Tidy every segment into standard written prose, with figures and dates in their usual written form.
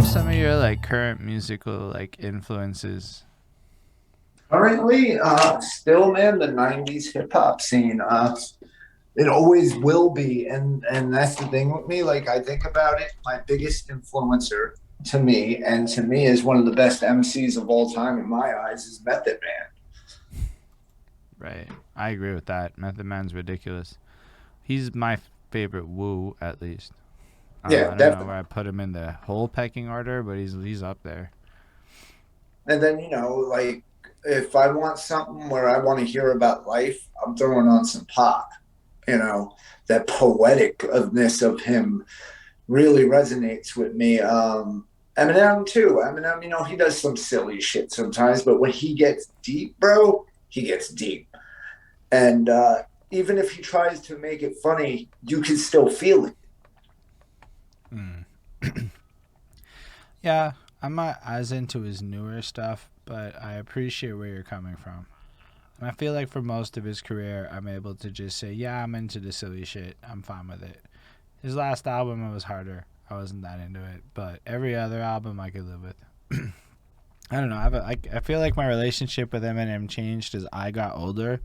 Some of your like current musical like influences. Currently, still, man, the '90s hip hop scene. It always will be, and that's the thing with me. Like I think about it, my biggest influencer to me, and to me is one of the best MCs of all time in my eyes, is Method Man. Right. I agree with that. Method Man's ridiculous. He's my favorite woo, at least. Yeah, I don't know definitely. where I put him in the whole pecking order, but he's up there. And then like if I want something where I want to hear about life, I'm throwing on some pop. You know, that poeticness of him really resonates with me. Eminem too. Eminem, he does some silly shit sometimes, but when he gets deep, bro, he gets deep. And even if he tries to make it funny, you can still feel it. Mm. Yeah, I'm not as into his newer stuff, but I appreciate where you're coming from. And I feel like for most of his career, I'm able to just say, yeah, I'm into the silly shit. I'm fine with it. His last album, it was harder. I wasn't that into it, but every other album I could live with. I don't know. I feel like my relationship with Eminem changed as I got older,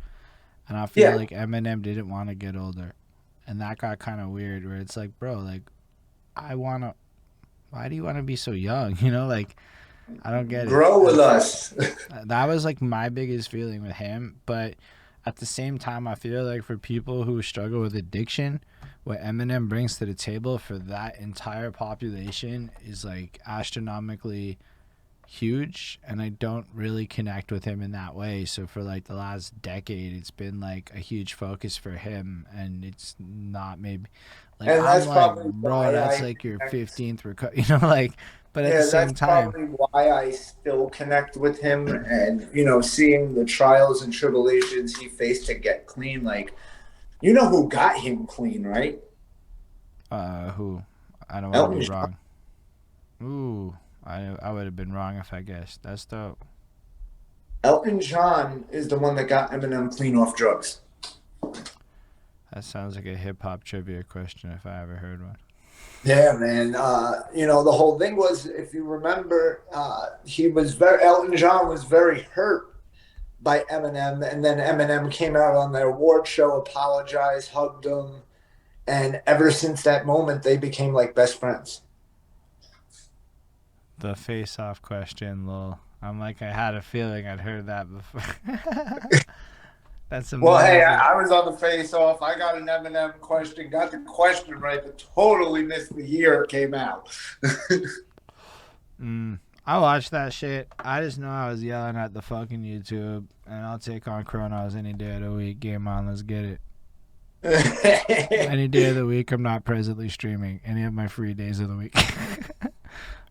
and I feel Yeah, like Eminem didn't want to get older, and that got kind of weird. Where it's like, bro, like I wanna. Why do you want to be so young? Like I don't get it. grow with us. That was like my biggest feeling with him, but at the same time, I feel like for people who struggle with addiction, what Eminem brings to the table for that entire population is like astronomically huge, and I don't really connect with him in that way. So for like the last decade, it's been like a huge focus for him, and it's not maybe like And I'm that's like, probably bro, why that's I like your connect. 15th like, but at the Yeah, same that's time, probably why I still connect with him, and seeing the trials and tribulations he faced to get clean. Like, who got him clean, right? who I don't want to Elton be John. wrong. Ooh, I would have been wrong if I guessed. That's dope. Elton John is the one that got Eminem clean off drugs. That sounds like a hip hop trivia question if I ever heard one. Yeah, man. The whole thing was, if you remember, Elton John was very hurt by Eminem, and then Eminem came out on the award show, apologized, hugged him, and ever since that moment, they became like best friends. The face off question, lol. I'm like, I had a feeling I'd heard that before. That's Well, hey, amazing. I was on the face off. I got an Eminem question, got the question right, but totally missed the year it came out. I watched that shit. I just know I was yelling at the fucking YouTube, and I'll take on Chronos any day of the week. Game on, let's get it. Any day of the week, I'm not presently streaming. Any of my free days of the week.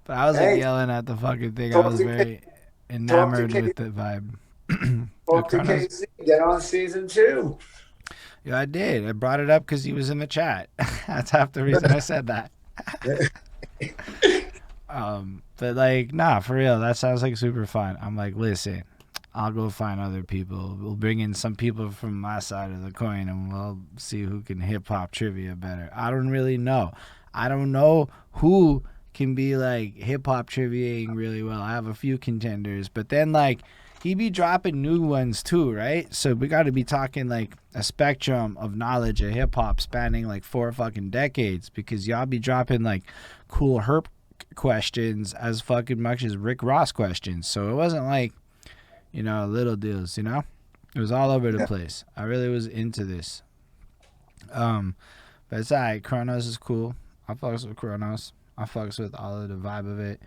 But I was like Hey, yelling at the fucking thing. I talk was to K, very talk to enamored K, with the vibe. talk to Chronos. KC. Get on season two. Yeah, I did. I brought it up because he was in the chat. That's half the reason I said that. But like, nah, for real, that sounds like super fun. I'm like, listen, I'll go find other people. We'll bring in some people from my side of the coin, and we'll see who can hip hop trivia better. I don't really know. I don't know who can be like hip hop triviaing really well. I have a few contenders, but then like he be dropping new ones too, right? So we got to be talking like a spectrum of knowledge of hip hop spanning like 4 fucking decades, because y'all be dropping like cool herp questions as fucking much as Rick Ross questions. So it wasn't like, little deals. It was all over the place. I really was into this. Um, but it's alright. Chronos is cool. I fucks with Chronos. I fucks with all of the vibe of it.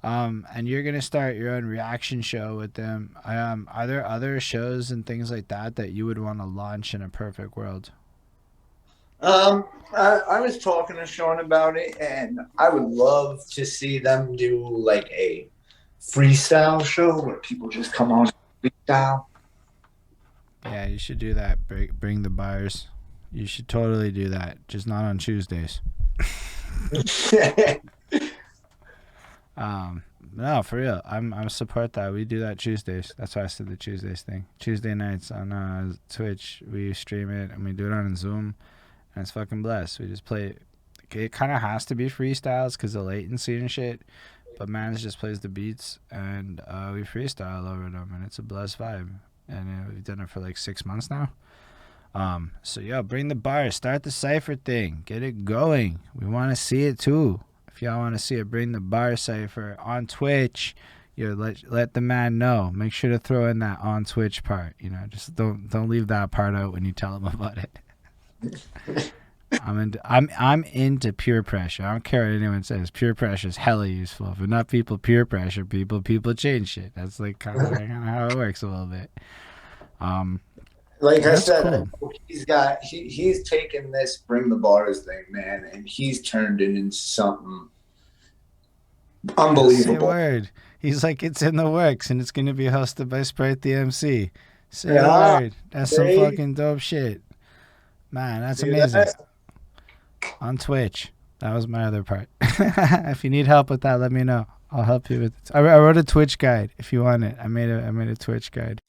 And you're gonna start your own reaction show with them. Are there other shows and things like that you would want to launch in a perfect world? I was talking to Sean about it, and I would love to see them do like a freestyle show where people just come on and freestyle. Yeah, you should do that. Bring the buyers. You should totally do that. Just not on Tuesdays. No, for real. I'm support that. We do that Tuesdays. That's why I said the Tuesdays thing. Tuesday nights on Twitch, we stream it and we do it on Zoom, and it's fucking blessed. We just play it kind of has to be freestyles because of latency and shit. But Mans just plays the beats, and we freestyle over them, and it's a blessed vibe. And we've done it for like 6 months now. So yo, bring the bars, start the cipher thing, get it going. We want to see it too. If y'all want to see it, bring the bar cipher on Twitch. Yo, let the man know. Make sure to throw in that on Twitch part. You know, just don't leave that part out when you tell him about it. I'm into peer pressure. I don't care what anyone says. Peer pressure is hella useful. If enough people peer pressure people change shit. That's like kind of how it works a little bit. Like I said, cool. He's taken this bring the bars thing, man, and he's turned it into something unbelievable. Say a word. He's like, it's in the works, and it's gonna be hosted by Sprite the MC. Say a word. That's some fucking dope shit, man. That's amazing. On Twitch. That was my other part. If you need help with that, let me know. I'll help you with it. I wrote a Twitch guide if you want it. I made a Twitch guide.